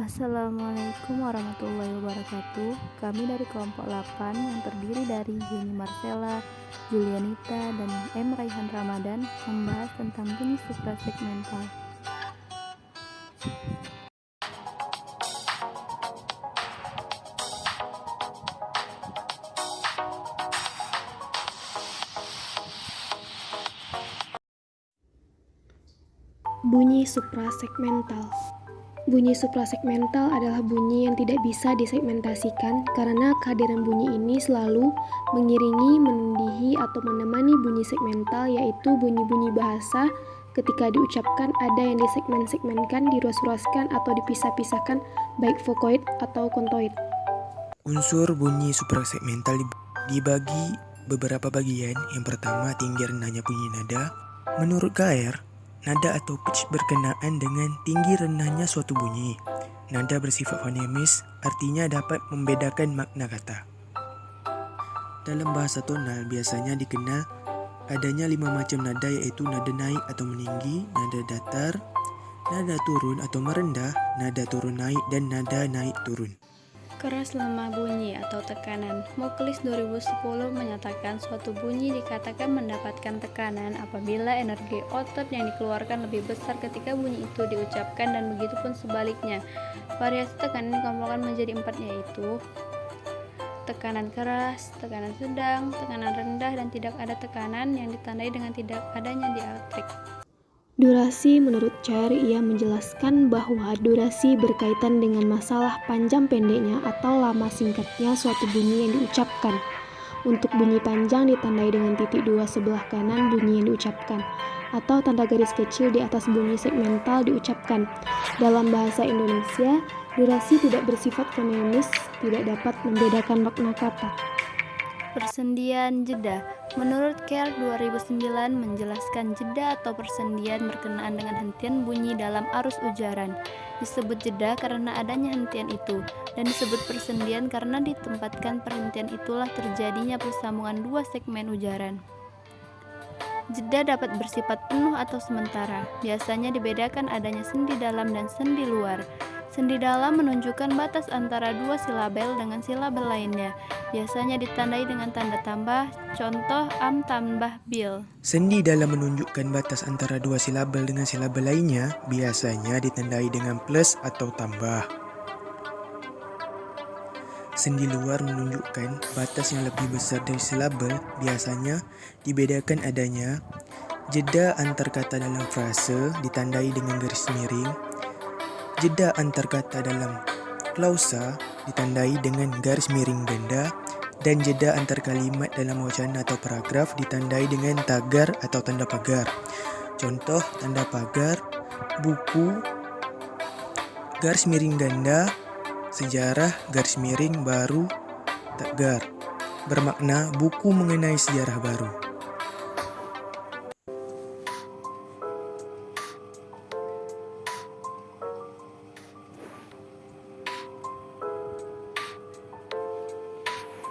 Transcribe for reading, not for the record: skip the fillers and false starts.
Assalamualaikum warahmatullahi wabarakatuh. Kami dari kelompok 8 yang terdiri dari Jenny Marcella, Julianita, dan M. Raihan Ramadan membahas tentang bunyi suprasegmental. Bunyi suprasegmental. Bunyi suprasegmental adalah bunyi yang tidak bisa disegmentasikan karena kehadiran bunyi ini selalu mengiringi, menundihi, atau menemani bunyi segmental, yaitu bunyi-bunyi bahasa. Ketika diucapkan, ada yang disegmen-segmenkan, diruas-ruaskan, atau dipisah-pisahkan, baik vokoid atau kontoid. Unsur bunyi suprasegmental dibagi beberapa bagian. Yang pertama, tinggi rendahnya bunyi nada. Menurut KR, nada atau pitch berkenaan dengan tinggi rendahnya suatu bunyi. Nada bersifat fonemis, artinya dapat membedakan makna kata. Dalam bahasa tonal biasanya dikenal adanya 5 macam nada, yaitu nada naik atau meninggi, nada datar, nada turun atau merendah, nada turun naik, dan nada naik turun. Keras lemah bunyi atau tekanan. Muklis 2010 menyatakan suatu bunyi dikatakan mendapatkan tekanan apabila energi otot yang dikeluarkan lebih besar ketika bunyi itu diucapkan, dan begitu pun sebaliknya. Variasi tekanan dikelompokkan menjadi 4, yaitu tekanan keras, tekanan sedang, tekanan rendah, dan tidak ada tekanan yang ditandai dengan tidak adanya diatrik. Durasi. Menurut Cair, ia menjelaskan bahwa durasi berkaitan dengan masalah panjang pendeknya atau lama singkatnya suatu bunyi yang diucapkan. Untuk bunyi panjang ditandai dengan titik 2 sebelah kanan bunyi yang diucapkan, atau tanda garis kecil di atas bunyi segmental diucapkan. Dalam bahasa Indonesia, durasi tidak bersifat fonemis, tidak dapat membedakan makna kata. Persendian jeda. Menurut Kerr 2009 menjelaskan jeda atau persendian berkenaan dengan hentian bunyi dalam arus ujaran. Disebut jeda karena adanya hentian itu, dan disebut persendian karena ditempatkan perhentian itulah terjadinya persambungan dua segmen ujaran. Jeda dapat bersifat penuh atau sementara. Biasanya dibedakan adanya sendi dalam dan sendi luar. Sendi dalam menunjukkan batas antara dua silabel dengan silabel lainnya. Biasanya ditandai dengan tanda tambah, contoh am tambah bil. Sendi dalam menunjukkan batas antara dua silabel dengan silabel lainnya, biasanya ditandai dengan plus atau tambah. Sendi luar menunjukkan batas yang lebih besar dari silabel, biasanya dibedakan adanya jeda antar kata dalam frase ditandai dengan garis miring, jeda antar kata dalam klausa ditandai dengan garis miring ganda, dan jeda antar kalimat dalam wacana atau paragraf ditandai dengan tagar atau tanda pagar. Contoh tanda pagar: buku, garis miring ganda, sejarah, garis miring baru, tagar. Bermakna buku mengenai sejarah baru.